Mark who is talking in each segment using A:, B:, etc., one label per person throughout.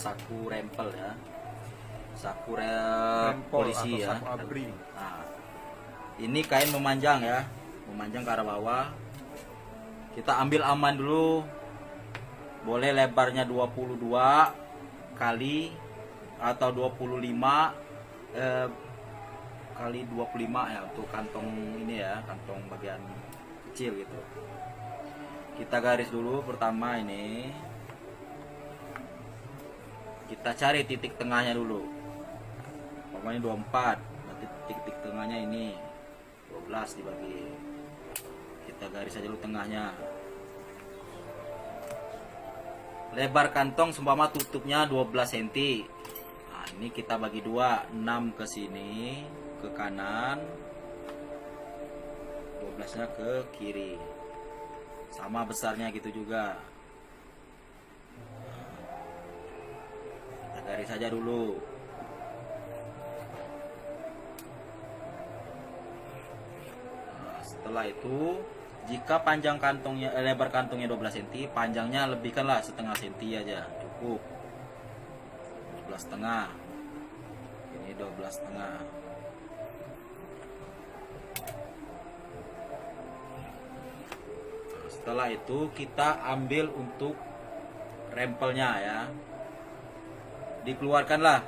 A: saku rempel ya, saku polisi ya.
B: Saku abri.
A: Nah, ini kain memanjang ya, memanjang ke arah bawah. Kita ambil aman dulu, boleh lebarnya 22 kali atau 25 kali 25 ya, untuk kantong ini ya, kantong bagian kecil gitu. Kita garis dulu pertama ini, kita cari titik tengahnya dulu, pokoknya 24, berarti titik tengahnya ini 12 dibagi, kita garis aja dulu tengahnya. Lebar kantong seumpama tutupnya 12 cm. Nah, ini kita bagi dua, 6 ke sini ke kanan, 12-nya ke kiri, sama besarnya gitu juga. Kita garis saja dulu. Nah, setelah itu, jika panjang kantongnya, lebar kantongnya 12 cm, panjangnya lebihkanlah setengah senti aja, cukup. 12,5. Ini 12,5. Setelah itu kita ambil untuk rempelnya ya, dikeluarkanlah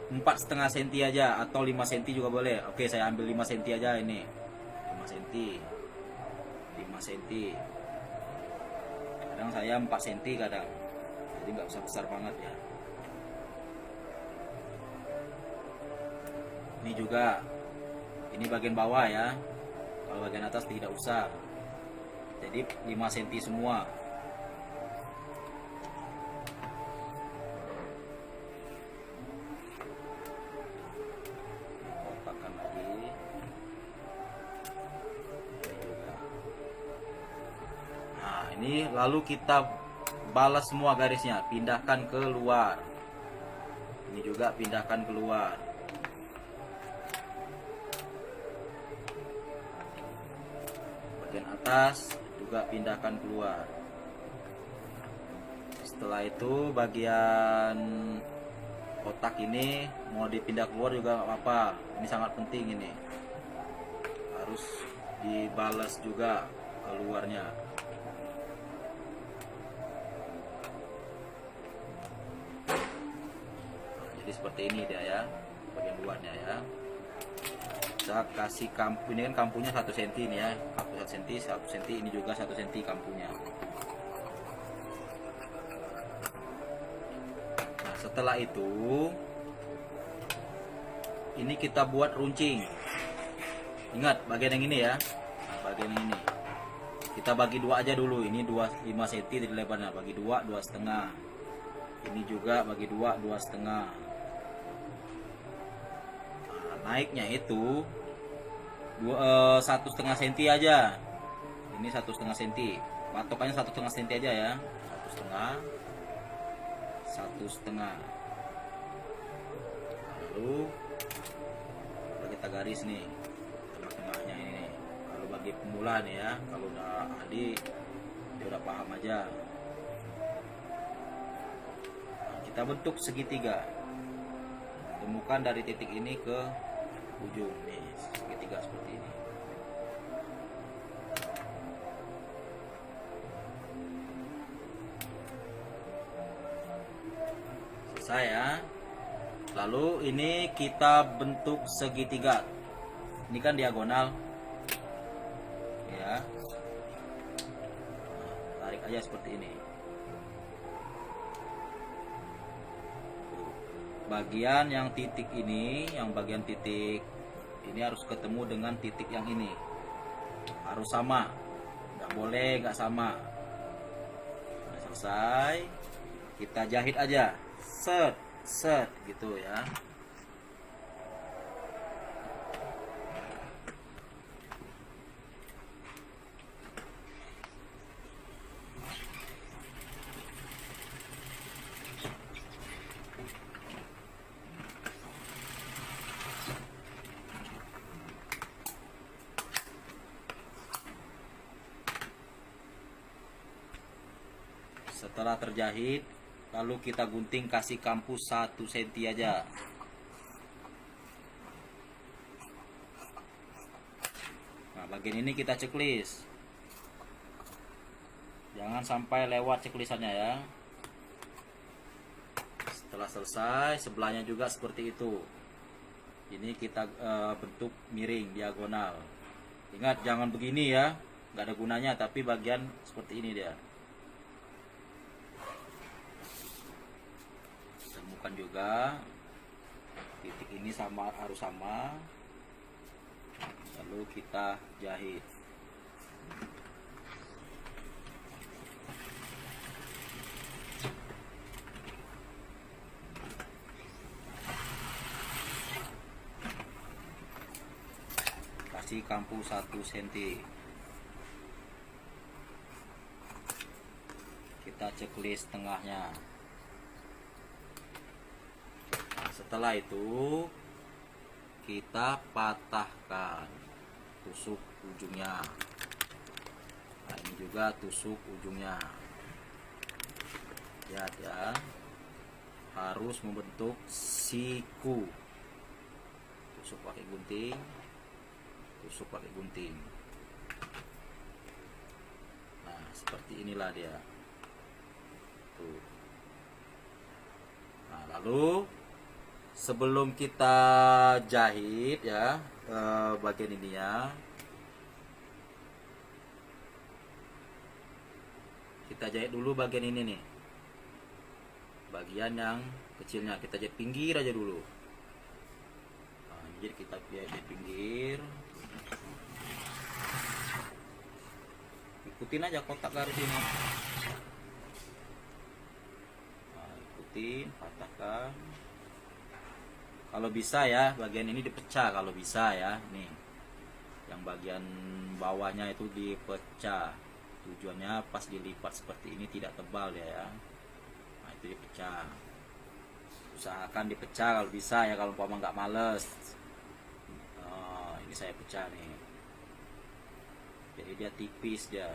A: 4,5 cm aja atau 5 cm juga boleh. Oke, saya ambil 5 cm aja ini, 5 cm, 5 cm. Kadang saya 4 cm kadang, jadi nggak usah besar banget ya. Ini juga, ini bagian bawah ya, kalau bagian atas tidak usah. Jadi 5 cm semua. Kotakkan lagi. Ini juga. Nah, ini lalu kita balas semua garisnya, pindahkan ke luar. Ini juga pindahkan keluar. Bagian atas juga pindahkan keluar. Setelah itu bagian kotak ini mau dipindah keluar juga nggak apa-apa. Ini sangat penting, ini harus dibalas juga keluarnya. Nah, jadi seperti ini dia ya, bagian luarnya ya. Kita kasih kampu, ini kan kampunya 1 cm ini ya, kampu 1 cm, 1 cm, ini juga 1 cm kampunya. Nah, setelah itu ini kita buat runcing. Ingat bagian yang ini ya, nah, bagian yang ini kita bagi dua aja dulu. Ini 5 cm di lebarnya, bagi dua, 2,5. Ini juga bagi dua, 2,5. Naiknya itu 1,5 cm aja. Ini 1,5 cm, patokannya 1,5 cm aja ya, 1,5. Lalu kita garis nih tengah-tengahnya ini. Kalau bagi pemula nih ya, kalau udah ahli dia udah paham aja. Nah, kita bentuk segitiga, temukan dari titik ini ke ujung nih, segitiga seperti ini. Selesai ya. Lalu ini kita bentuk segitiga. Ini kan diagonal ya. Nah, tarik aja seperti ini. Bagian yang titik ini, yang bagian titik ini harus ketemu dengan titik yang ini, harus sama, nggak boleh nggak sama. Nah, selesai, kita jahit aja, set set gitu ya. Setelah terjahit, lalu kita gunting, kasih kampus 1 cm aja. Nah, bagian ini kita checklist, jangan sampai lewat checklistannya ya. Setelah selesai, sebelahnya juga seperti itu. Ini kita bentuk miring diagonal. Ingat, jangan begini ya, nggak ada gunanya, tapi bagian seperti ini dia. Temukan juga titik ini sama, harus sama. Lalu kita jahit. Kasih kampu 1 cm. Kita checklist tengahnya. Nah, setelah itu kita patahkan, tusuk ujungnya. Nah, ini juga tusuk ujungnya. Lihat ya, harus membentuk siku. Tusuk pakai gunting, tusuk pakai gunting. Nah, seperti inilah dia. Tuh. Nah, lalu sebelum kita jahit ya bagian ininya, kita jahit dulu bagian ini nih, bagian yang kecilnya kita jahit pinggir aja dulu. Nah, jadi kita jahit pinggir, ikutin aja kotak garis ini. Nah, ikutin, patahkan. Kalau bisa ya, bagian ini dipecah kalau bisa ya. Nih, yang bagian bawahnya itu dipecah. Tujuannya pas dilipat seperti ini tidak tebal ya. Nah, itu dipecah. Usahakan dipecah kalau bisa ya, kalau umpama nggak males. Oh, ini saya pecah nih. Jadi dia tipis dia.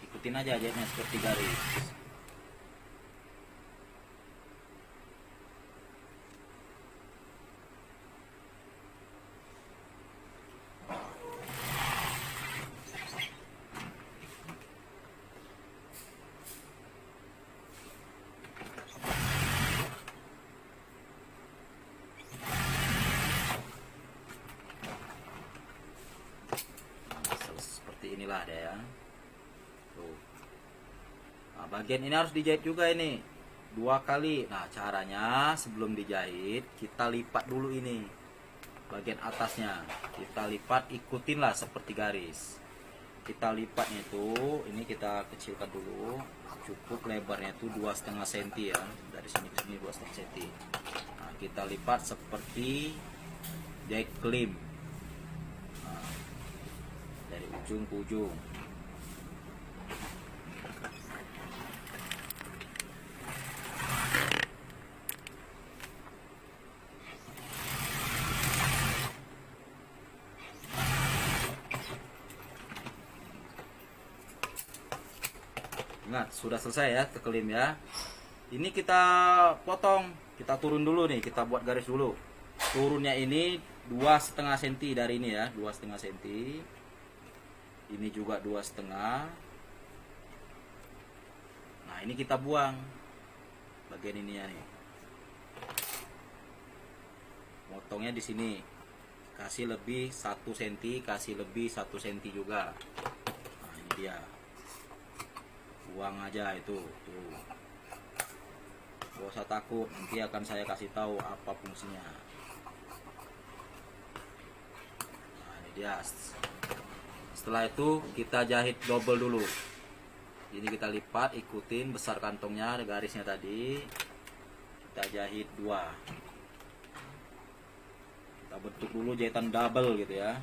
A: Ikutin aja jahitnya seperti garis. Seperti inilah dia ya. Nah, bagian ini harus dijahit juga ini 2 kali. Nah, caranya sebelum dijahit kita lipat dulu ini bagian atasnya, kita lipat, ikutinlah seperti garis. Kita lipatnya itu, ini kita kecilkan dulu, cukup lebarnya itu 2,5 cm ya, dari sini ke sini 2,5 cm. Nah, kita lipat seperti jahit klim. Nah, dari ujung ke ujung. Ingat, sudah selesai ya kekelim ya. Ini kita potong, kita turun dulu nih, kita buat garis dulu. Turunnya ini 2,5 cm dari ini ya, 2,5 cm. Ini juga 2,5. Nah, ini kita buang bagian ininya nih. Motongnya di sini. Kasih lebih 1 cm, kasih lebih 1 cm juga. Nah, ini dia. Buang aja itu tuh. Gak usah takut, nanti akan saya kasih tahu apa fungsinya. Nah, ini dia. Setelah itu kita jahit double dulu. Ini kita lipat, ikutin besar kantongnya, ada garisnya tadi. Kita jahit 2. Kita bentuk dulu jahitan double gitu ya.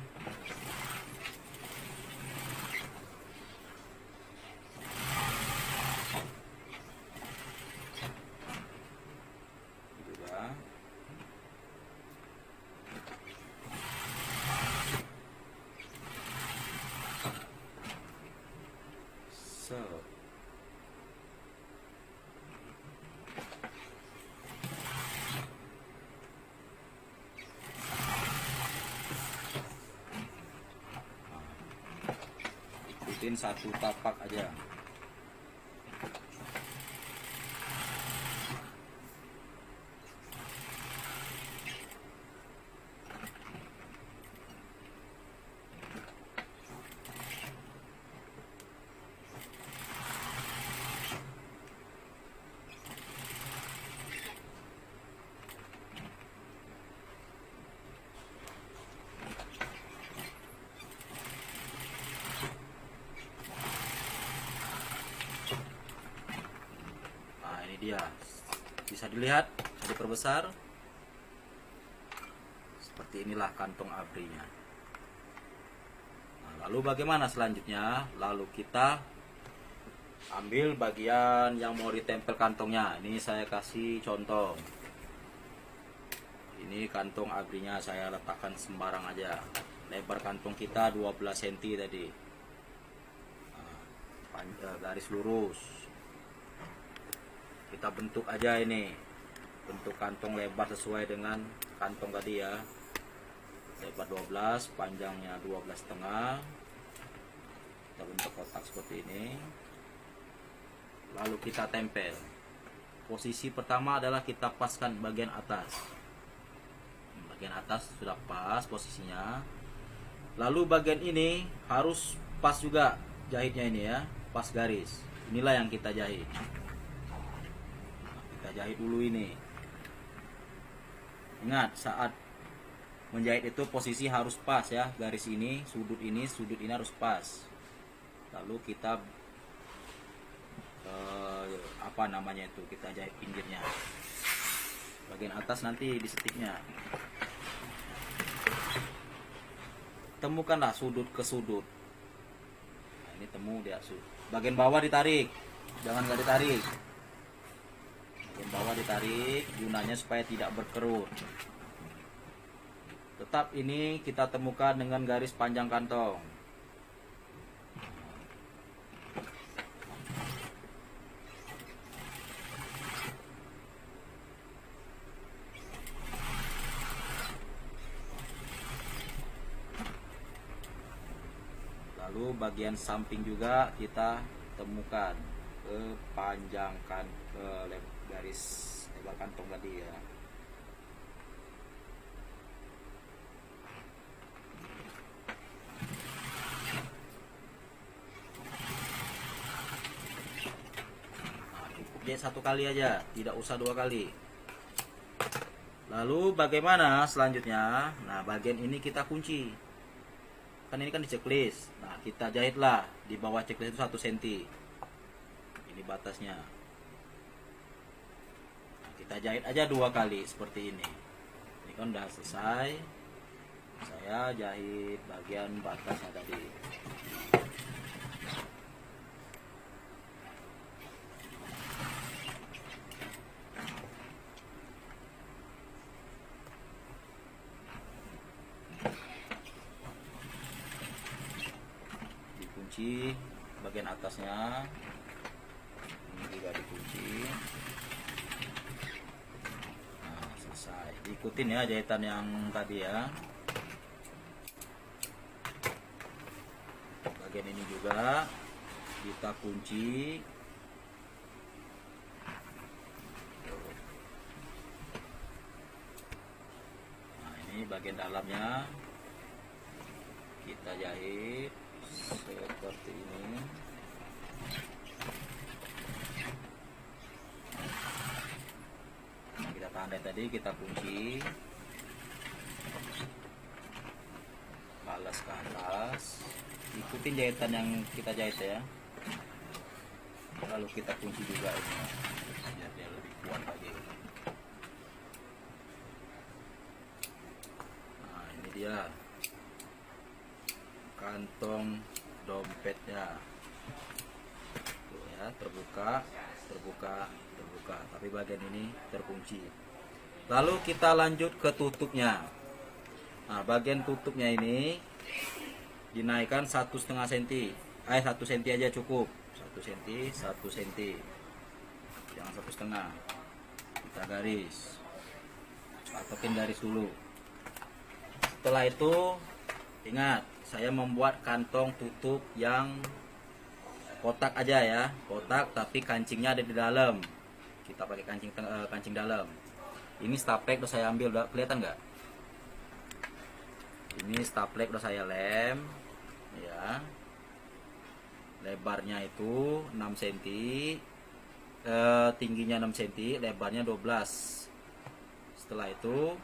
A: ikutin satu tapak aja. Dia bisa dilihat, bisa diperbesar. Seperti inilah kantong abrinya. Nah, lalu bagaimana selanjutnya? Lalu kita ambil bagian yang mau ditempel kantongnya. Ini saya kasih contoh. Ini kantong abrinya saya letakkan sembarang aja. Lebar kantong kita 12 cm tadi. Nah, garis lurus. Kita bentuk aja ini, bentuk kantong lebar sesuai dengan kantong tadi ya. Lebar 12, panjangnya 12,5. Kita bentuk kotak seperti ini. Lalu kita tempel. Posisi pertama adalah kita paskan bagian atas. Bagian atas sudah pas posisinya. Lalu bagian ini harus pas juga jahitnya ini ya, pas garis. Inilah yang kita jahit. Kita jahit dulu ini. Ingat, saat menjahit itu posisi harus pas ya, garis ini, sudut ini harus pas. Lalu kita apa namanya itu, kita jahit pinggirnya. Bagian atas nanti di setiknya. Temukanlah sudut ke sudut. Nah, ini temu dia sudut. Bagian bawah ditarik, jangan nggak ditarik. Bagian bawah ditarik, gunanya supaya tidak berkerut. Tetap ini kita temukan dengan garis panjang kantong. Lalu bagian samping juga kita temukan, panjangkan ke garis lebar kantong tadi ya. Nah, cukup jahit satu kali aja, tidak usah dua kali. Lalu bagaimana selanjutnya? Nah, bagian ini kita kunci. Kan ini kan di checklist. Nah, kita jahitlah di bawah checklist itu 1 cm. Ini batasnya. Kita jahit aja 2 kali seperti ini. Ini kan udah selesai. Saya jahit bagian batasnya tadi. Dikunci bagian atasnya. Ini juga dikunci. Ikutin ya jahitan yang tadi ya. Bagian ini juga kita kunci. Nah, ini bagian dalamnya kita jahit seperti ini. Tanda tadi kita kunci, balas ke atas, ikutin jahitan yang kita jahit ya. Lalu kita kunci juga ini biar dia lebih kuat lagi. Nah, ini dia kantong dompetnya. Tuh ya, terbuka, tapi bagian ini terkunci. Lalu kita lanjut ke tutupnya. Nah, bagian tutupnya ini dinaikkan 1,5 cm. 1 cm aja cukup. 1 cm, 1 cm. Jangan 1,5. Kita garis. Patokin garis dulu. Setelah itu, ingat, saya membuat kantong tutup yang kotak aja ya, kotak tapi kancingnya ada di dalam. Kita pakai kancing dalam. Ini staplek udah saya ambil, udah kelihatan nggak? Ini staplek udah saya lem ya. Lebarnya itu 6 cm, tingginya 6 cm, lebarnya 12. Setelah itu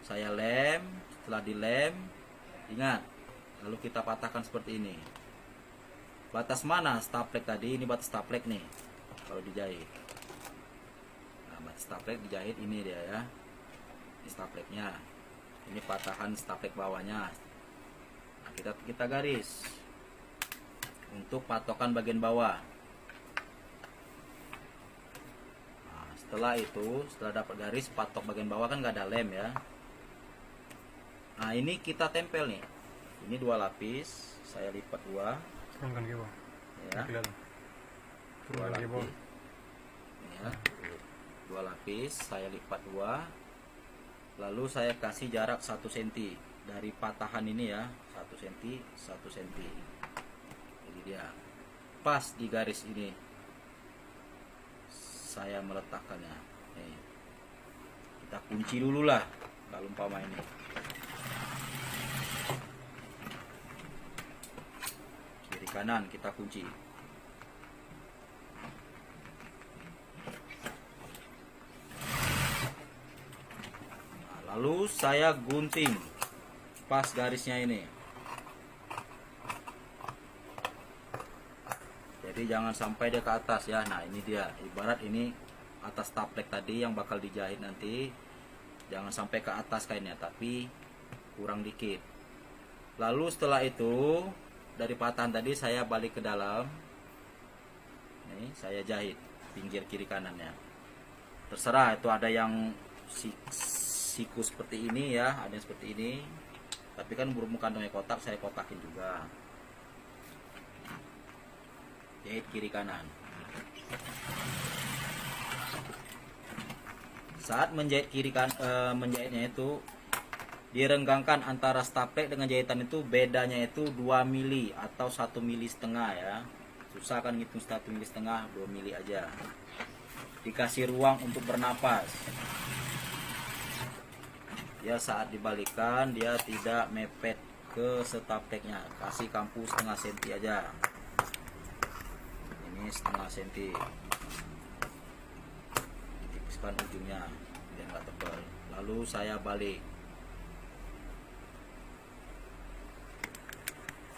A: saya lem. Setelah dilem, ingat, lalu kita patahkan seperti ini. Batas mana staplek tadi? Ini batas staplek nih kalau dijahit. Nah, batas staplek dijahit ini dia ya. Ini stapleknya. Ini patahan staplek bawahnya. Nah, kita garis untuk patokan bagian bawah. Nah, setelah itu, setelah dapat garis patok bagian bawah kan nggak ada lem ya. Nah, ini kita tempel nih. Ini 2 lapis, saya lipat 2.
B: Turunkan ke bawah.
A: Ya.
B: Turunkan ke bawah.
A: Ya. 2 lapis, saya lipat 2. Lalu saya kasih jarak 1 cm dari patahan ini ya, 1 cm, 1 cm. Jadi dia pas di garis ini. Saya meletakkannya. Nih. Kita kunci dulu lah kalau umpama ini. Kiri kanan kita kunci. Lalu saya gunting pas garisnya ini. Jadi jangan sampai dia ke atas ya. Nah, ini dia. Ibarat ini atas staplek tadi yang bakal dijahit nanti. Jangan sampai ke atas kainnya, tapi kurang dikit. Lalu setelah itu dari patahan tadi saya balik ke dalam. Nih, saya jahit pinggir kiri kanannya. Terserah, itu ada yang siku seperti ini ya, ada yang seperti ini. Tapi kan berhubung kantongnya kotak, saya kotakin juga. Jahit kiri kanan. Saat menjahit menjahitnya itu direnggangkan antara staplek dengan jahitan itu, bedanya itu 2 mili atau 1,5 mili ya. Susah kan ngitung 1,5 mili, 2 mili aja. Dikasih ruang untuk bernapas. Ya, saat dibalikan dia tidak mepet ke stapleknya. Kasih kampu setengah senti aja. Ini setengah senti. Tipiskan ujungnya biar nggak tebal. Lalu saya balik.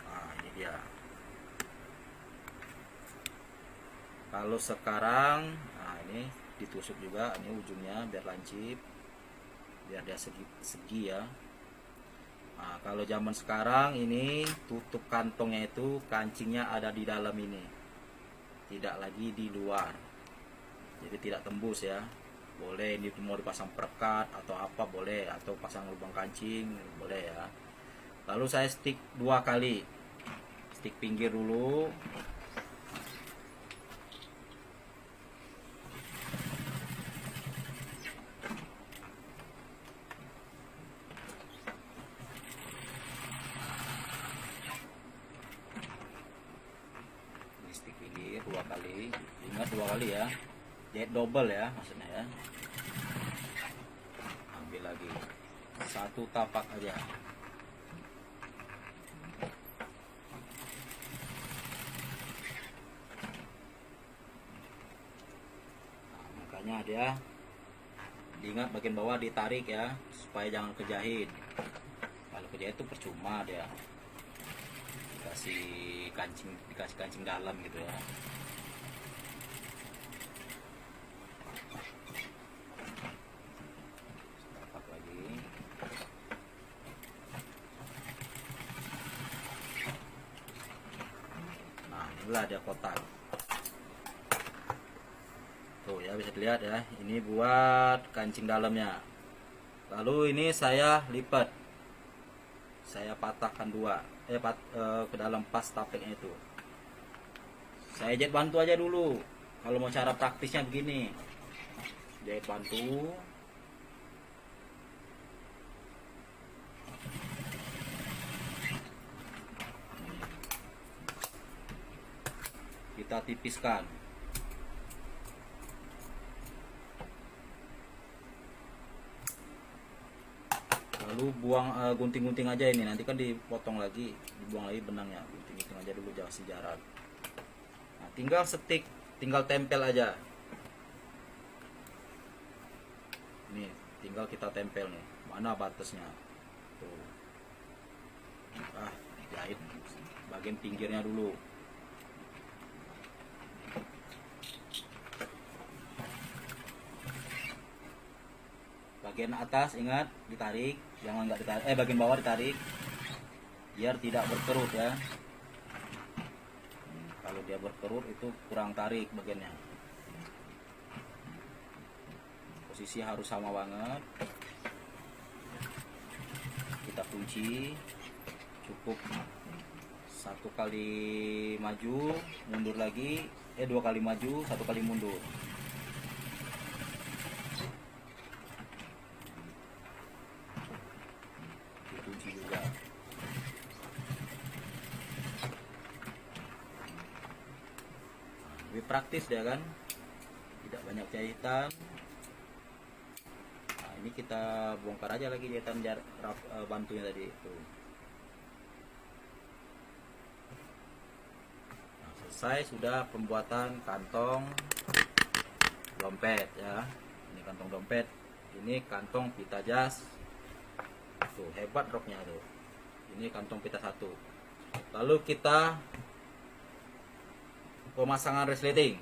A: Nah, ini dia. Kalau sekarang, nah ini ditusuk juga, ini ujungnya biar lancip. Biar dia segi ya. Nah, kalau zaman sekarang ini tutup kantongnya itu kancingnya ada di dalam ini, tidak lagi di luar, jadi tidak tembus ya. Boleh ini mau dipasang perekat atau apa boleh, atau pasang lubang kancing boleh ya. Lalu saya stick 2 kali, stick pinggir dulu. Stick pinggir 2 kali, ingat 2 kali ya, jahit double ya maksudnya ya. Ambil lagi 1 tapak aja. Nah, makanya dia diingat bagian bawah ditarik ya, supaya jangan kejahit. Kalau kejahit itu percuma dia. Dikasih kancing dalam gitu ya. Tapak lagi. Nah, inilah dia kotak. Tuh ya, bisa dilihat ya. Ini buat kancing dalamnya. Lalu ini saya lipat. Saya patahkan 2 ke dalam pas stapleknya itu. Saya jahit bantu aja dulu. Kalau mau cara praktisnya begini, jahit bantu. kita tipiskan. Lalu buang gunting-gunting aja ini, nanti kan dipotong lagi, dibuang lagi benangnya. Gunting-gunting aja dulu, jangan sejarat. Nah, tinggal stick, tinggal tempel aja. Nih, tinggal kita tempel nih. Mana batasnya? Tuh. Jahit bagian pinggirnya dulu. Bagian atas ingat ditarik, jangan nggak ditarik. Bagian bawah ditarik, biar tidak berkerut ya. Kalau dia berkerut itu kurang tarik bagiannya. Posisi harus sama banget. Kita kunci, cukup 1 kali maju, mundur lagi, 2 kali maju, 1 kali mundur. Dikunci juga. Lebih praktis ya kan, tidak banyak jahitan. Nah, ini kita bongkar aja lagi jahitan bantunya tadi itu. Nah, selesai sudah pembuatan kantong dompet ya. Ini kantong dompet, ini kantong pita jas. Tuh hebat roknya tuh. Ini kantong pita 1. Lalu kita pemasangan resleting.